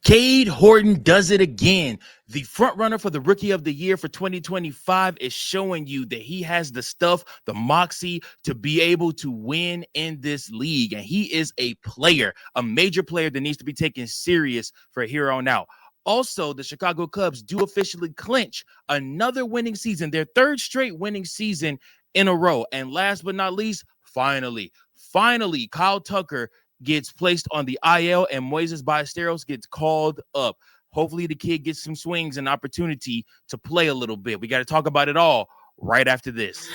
Cade Horton does it again. The front runner for the Rookie of the Year for 2025 is showing you that he has the stuff, the moxie to be able to win in this league. And he is a player, a major player that needs to be taken serious for here on out. Also, the Chicago Cubs do officially clinch another winning season, their third straight winning season in a row. And last but not least, finally, Kyle Tucker gets placed on the IL and Moises Ballesteros gets called up. Hopefully the kid gets some swings and opportunity to play a little bit. We got to talk about it all right after this.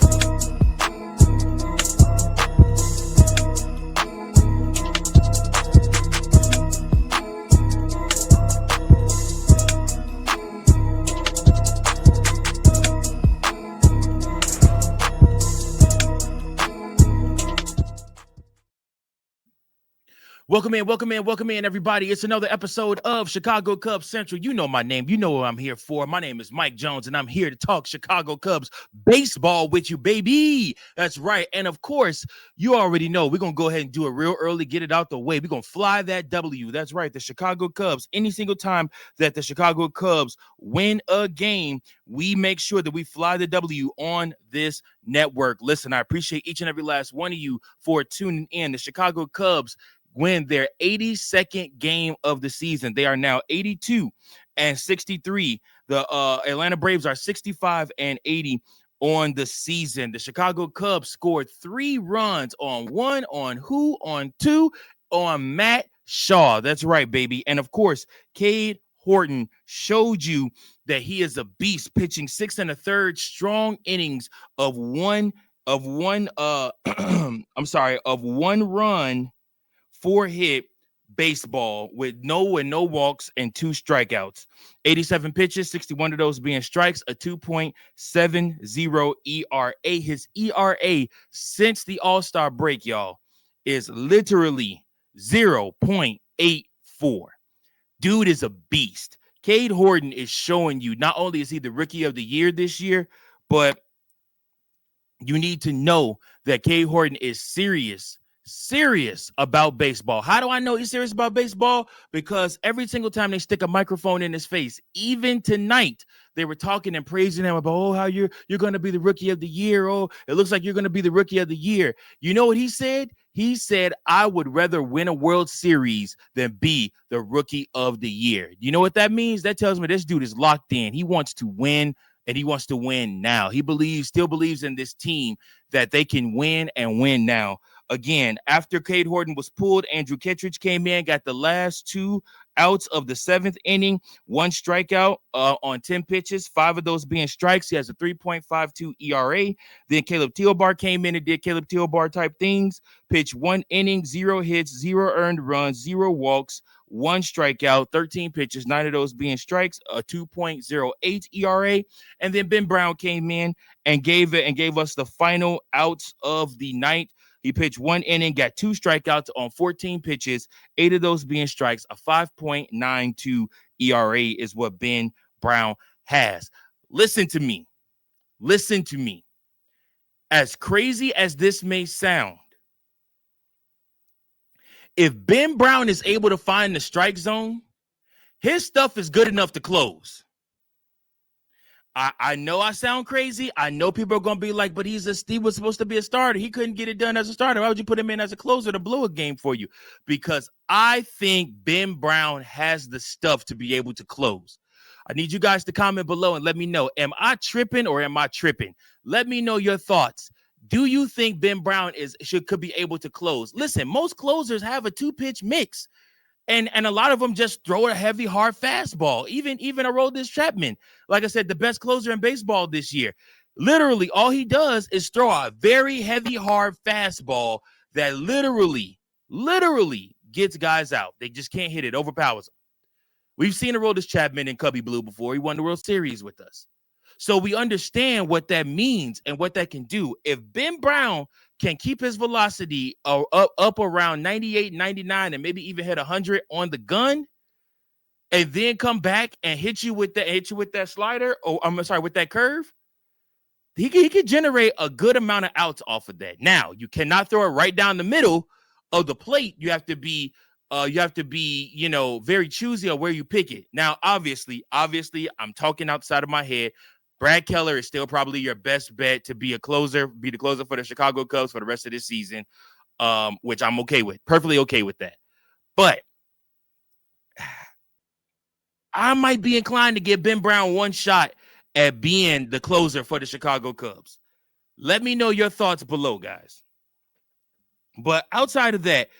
Welcome in, everybody. It's another episode of Chicago Cubs Central. You know my name. You know what I'm here for. My name is Mike Jones, and I'm here to talk Chicago Cubs baseball with you, baby. That's right. And, of course, you already know we're going to go ahead and do it real early, get it out the way. We're going to fly that W. That's right, the Chicago Cubs. Any single time that the Chicago Cubs win a game, we make sure that we fly the W on this network. Listen, I appreciate each and every last one of you for tuning in. The Chicago Cubs win their 82nd game of the season. They are now 82-63. The Atlanta Braves are 65-80 on the season. The Chicago Cubs scored 3 runs on 2 on Matt Shaw. That's right, baby. And of course, Cade Horton showed you that he is a beast, pitching 6 1/3 strong innings of one run, 4-hit baseball with no walks and 2 strikeouts. 87 pitches, 61 of those being strikes, a 2.70 ERA. His ERA since the All-Star break, y'all, is literally 0.84. Dude is a beast. Cade Horton is showing you not only is he the Rookie of the Year this year, but you need to know that Cade Horton is serious about baseball. How do I know he's serious about baseball? Because every single time they stick a microphone in his face, even tonight, they were talking and praising him about, how you're going to be the Rookie of the Year. Oh, it looks like you're going to be the Rookie of the Year. You know what he said? He said, I would rather win a World Series than be the Rookie of the Year. You know what that means? That tells me this dude is locked in. He wants to win, and he wants to win now. He still believes in this team that they can win and win now. Again, after Cade Horton was pulled, Andrew Kittredge came in, got the last 2 outs of the 7th inning, 1 strikeout on 10 pitches, 5 of those being strikes. He has a 3.52 ERA. Then Caleb Teobar came in and did Caleb Teobar type things, pitched 1 inning, 0 hits, 0 earned runs, 0 walks, 1 strikeout, 13 pitches, 9 of those being strikes, a 2.08 ERA. And then Ben Brown came in and gave us the final outs of the night. He pitched 1 inning, got 2 strikeouts on 14 pitches, 8 of those being strikes. A 5.92 ERA is what Ben Brown has. Listen to me. As crazy as this may sound, if Ben Brown is able to find the strike zone, his stuff is good enough to close. I know I sound crazy. I know people are going to be like, but he was supposed to be a starter. He couldn't get it done as a starter. Why would you put him in as a closer to blow a game for you? Because I think Ben Brown has the stuff to be able to close. I need you guys to comment below and let me know, am I tripping or am I tripping? Let me know your thoughts. Do you think Ben Brown could be able to close? Listen, most closers have a 2-pitch mix. And a lot of them just throw a heavy, hard fastball. Even Aroldis Chapman, like I said, the best closer in baseball this year. Literally, all he does is throw a very heavy, hard fastball that literally gets guys out. They just can't hit it, overpowers them. We've seen Aroldis Chapman in Cubby Blue before. He won the World Series with us. So we understand what that means and what that can do. If Ben Brown can keep his velocity up around 98, 99, and maybe even hit 100 on the gun, and then come back and hit you with that slider, with that curve, he could generate a good amount of outs off of that. Now, you cannot throw it right down the middle of the plate. You have to be you have to be, very choosy on where you pick it. Now, obviously, I'm talking outside of my head. Brad Keller is still probably your best bet to be the closer for the Chicago Cubs for the rest of this season, which I'm okay with, perfectly okay with that. But I might be inclined to give Ben Brown one shot at being the closer for the Chicago Cubs. Let me know your thoughts below, guys. But outside of that,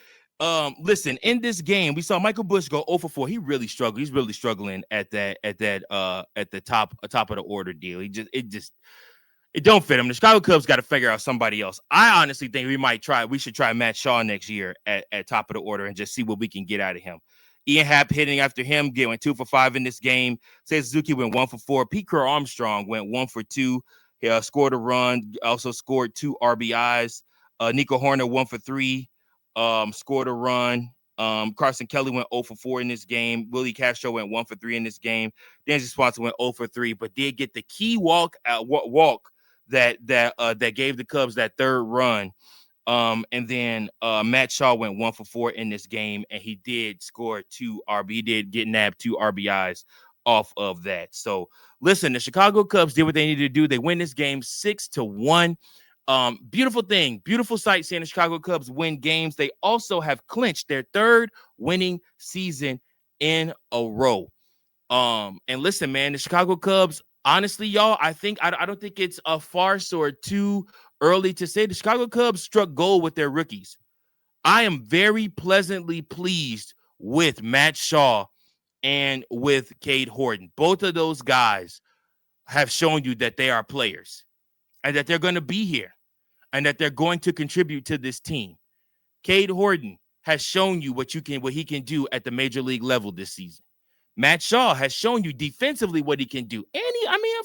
listen, in this game, we saw Michael Busch go 0 for 4. He really struggled. He's really struggling at the top of the order deal. It don't fit him. The Chicago Cubs got to figure out somebody else. I honestly think we should try Matt Shaw next year at top of the order and just see what we can get out of him. Ian Happ hitting after him, getting 2 for 5 in this game. Seiya Suzuki went 1 for 4. Pete Crow Armstrong went 1 for 2. He scored a run, also scored 2 RBIs. Nico Horner 1 for 3, scored a run. Carson Kelly went 0 for 4 in this game. Willie Castro went 1 for 3 in this game. Dansby Swanson went 0 for 3, but did get the key walk that gave the Cubs that third run. And then Matt Shaw went 1 for 4 in this game, and he did score 2 RB. He did get nabbed 2 RBIs off of that. So listen, the Chicago Cubs did what they needed to do. They win this game 6-1. Beautiful thing, beautiful sight seeing the Chicago Cubs win games. They also have clinched their third winning season in a row. And listen, man, the Chicago Cubs, honestly, y'all, I don't think it's a farce or too early to say the Chicago Cubs struck gold with their rookies. I am very pleasantly pleased with Matt Shaw and with Cade Horton. Both of those guys have shown you that they are players and that they're going to be here and that they're going to contribute to this team. Cade Horton has shown you what he can do at the major league level this season. Matt Shaw has shown you defensively what he can do. And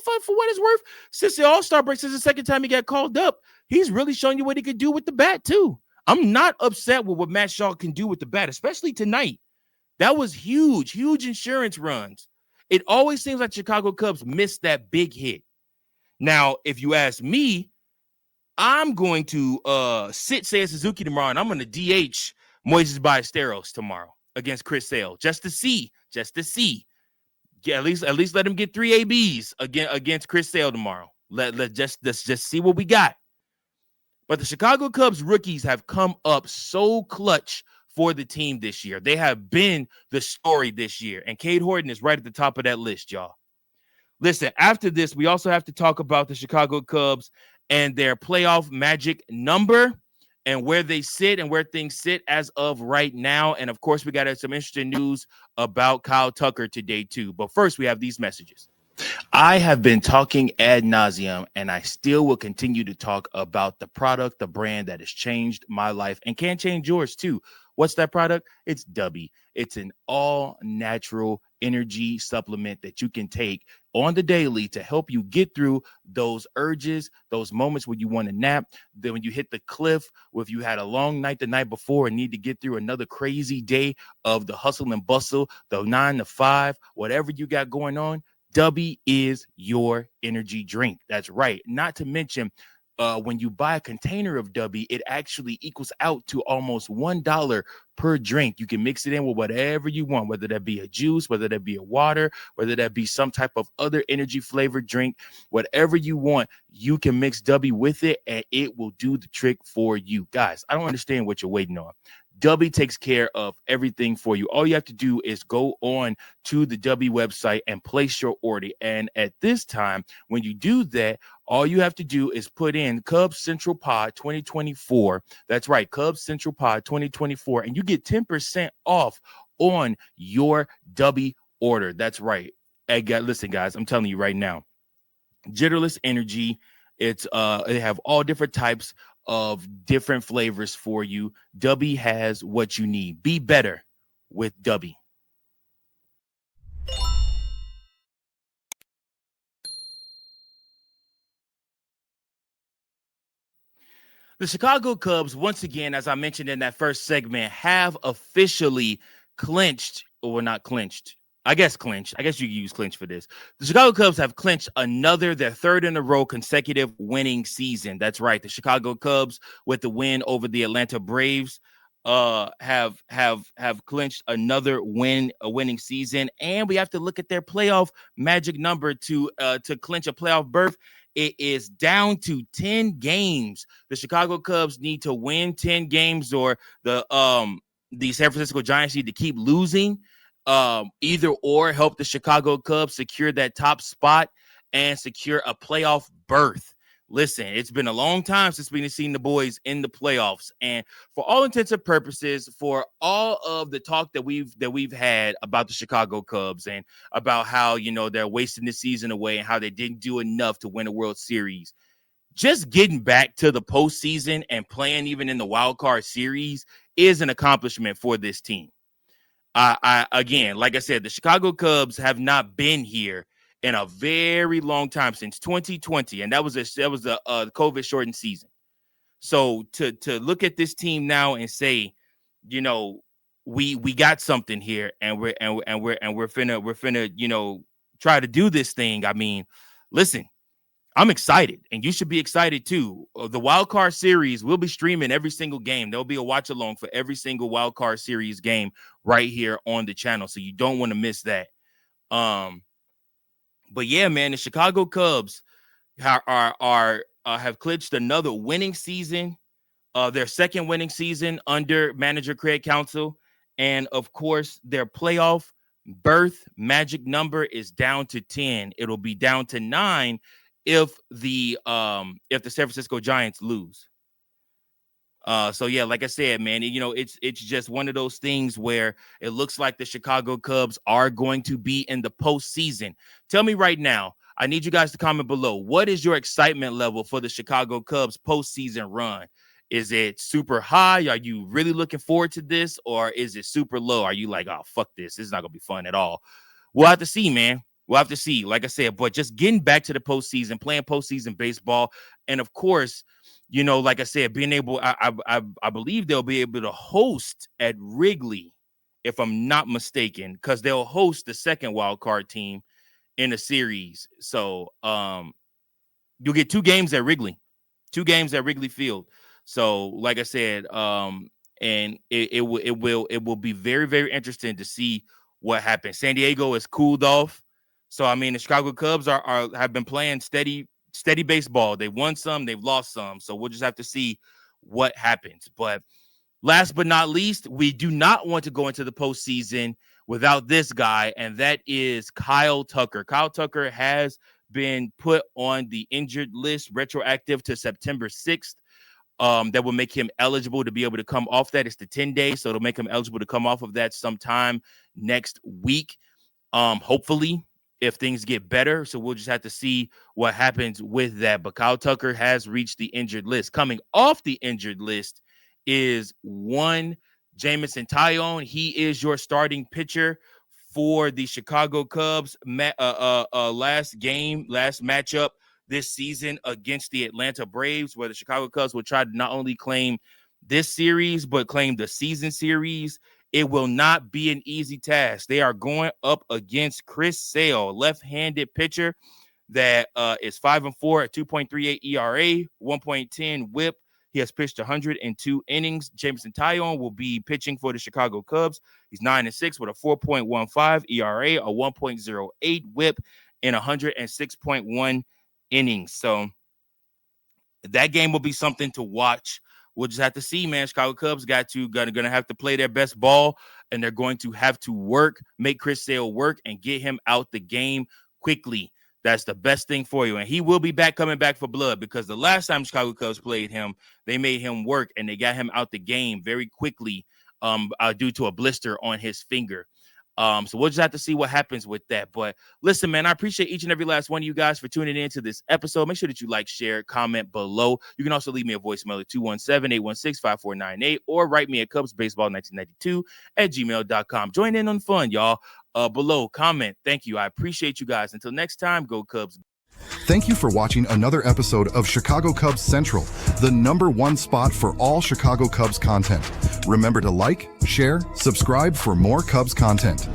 for what it's worth, since the All-Star break, since the second time he got called up, he's really shown you what he could do with the bat too. I'm not upset with what Matt Shaw can do with the bat, especially tonight. That was huge insurance runs. It always seems like Chicago Cubs miss that big hit. Now, if you ask me, I'm going to sit Seiya Suzuki tomorrow, and I'm going to DH Moises Ballesteros tomorrow against Chris Sale just to see. Yeah, at least let him get 3 ABs against Chris Sale tomorrow. Let's just see what we got. But the Chicago Cubs rookies have come up so clutch for the team this year. They have been the story this year, and Cade Horton is right at the top of that list, y'all. Listen, after this, we also have to talk about the Chicago Cubs and their playoff magic number and where they sit and where things sit as of right now. And, of course, we got some interesting news about Kyle Tucker today, too. But first, we have these messages. I have been talking ad nauseum, and I still will continue to talk about the product, the brand that has changed my life and can change yours, too. What's that product? It's Dubby. It's an all-natural energy supplement that you can take on the daily to help you get through those urges, those moments when you want to nap, then when you hit the cliff, or if you had a long night the night before and need to get through another crazy day of the hustle and bustle, the 9 to 5, whatever you got going on, Dubby is your energy drink. That's right. Not to mention, when you buy a container of Dubby, it actually equals out to almost $1 per drink. You can mix it in with whatever you want, whether that be a juice, whether that be a water, whether that be some type of other energy flavored drink, whatever you want, you can mix Dubby with it and it will do the trick for you. Guys, I don't understand what you're waiting on. Dubby takes care of everything for you. All you have to do is go on to the Dubby website and place your order. And at this time, when you do that, all you have to do is put in Cubs Central Pod 2024. That's right, Cubs Central Pod 2024. And you get 10% off on your Dubby order. That's right. Listen, guys, I'm telling you right now, Jitterless Energy. They have all different types of different flavors for you. Dubby has what you need. Be better with Dubby. The Chicago Cubs, once again, as I mentioned in that first segment, have officially clinched, or not clinched. I guess clinched. I guess you can use clinch for this. The Chicago Cubs have clinched their third in a row consecutive winning season. That's right. The Chicago Cubs with the win over the Atlanta Braves. have clinched another a winning season, and we have to look at their playoff magic number to clinch a playoff berth. It is down to 10 games. The Chicago Cubs need to win 10 games, or the San Francisco Giants need to keep losing. Either or help the Chicago Cubs secure that top spot and secure a playoff berth. Listen, it's been a long time since we've seen the boys in the playoffs, and for all intents and purposes, for all of the talk that we've had about the Chicago Cubs and about how, you know, they're wasting the season away and how they didn't do enough to win a World Series, just getting back to the postseason and playing even in the wild card series is an accomplishment for this team. Again, like I said, the Chicago Cubs have not been here in a very long time, since 2020, and that was a COVID shortened season. So to look at this team now and say, you know, we got something here, and we're finna you know, try to do this thing. I mean, listen, I'm excited, and you should be excited too. The wild card series will be streaming every single game. There'll be a watch along for every single wild card series game right here on the channel, so you don't want to miss that. But yeah, man, the Chicago Cubs have clinched another winning season, their second winning season under manager Craig Counsell, and of course, their playoff berth magic number is down to 10. It'll be down to 9 if the San Francisco Giants lose. So yeah, like I said, man, you know, it's just one of those things where it looks like the Chicago Cubs are going to be in the postseason. Tell me right now, I need you guys to comment below. What is your excitement level for the Chicago Cubs postseason run? Is it super high? Are you really looking forward to this? Or is it super low? Are you like, oh, fuck this. This is not going to be fun at all. We'll have to see, man. We'll have to see, like I said, but just getting back to the postseason, playing postseason baseball. And of course, you know, like I said, being able, I believe they'll be able to host at Wrigley, if I'm not mistaken, because they'll host the second wild card team in the series. So you'll get 2 games at Wrigley, 2 games at Wrigley Field. So, like I said, and it will be very, very interesting to see what happens. San Diego is cooled off. So, I mean, the Chicago Cubs have been playing steady baseball. They've won some, they've lost some. So we'll just have to see what happens. But last but not least, we do not want to go into the postseason without this guy, and that is Kyle Tucker. Kyle Tucker has been put on the injured list, retroactive to September 6th. That will make him eligible to be able to come off that. It's the 10 days, so it'll make him eligible to come off of that sometime next week. Hopefully, if things get better. So we'll just have to see what happens with that. But Kyle Tucker has reached the injured list. Coming off the injured list is one Jameson Taillon. He is your starting pitcher for the Chicago Cubs. Last matchup this season against the Atlanta Braves, where the Chicago Cubs will try to not only claim this series, but claim the season series. It will not be an easy task. They are going up against Chris Sale, left-handed pitcher that is 5-4 at 2.38 ERA, 1.10 WHIP. He has pitched 102 innings. Jameson Taillon will be pitching for the Chicago Cubs. He's 9-6 with a 4.15 ERA, a 1.08 WHIP, and 106.1 innings. So that game will be something to watch. We'll just have to see, man. Chicago Cubs gonna have to play their best ball, and they're going to have to make Chris Sale work and get him out the game quickly. That's the best thing for you. And he will be coming back for blood, because the last time Chicago Cubs played him, they made him work and they got him out the game very quickly due to a blister on his finger. So we'll just have to see what happens with that. But listen, man, I appreciate each and every last one of you guys for tuning in to this episode. Make sure that you like, share, comment below. You can also leave me a voicemail at 217-816-5498 or write me at cubsbaseball1992@gmail.com. Join in on the fun, y'all. Below, comment. Thank you. I appreciate you guys. Until next time, go Cubs. Thank you for watching another episode of Chicago Cubs Central, the #1 spot for all Chicago Cubs content. Remember to like, share, subscribe for more Cubs content.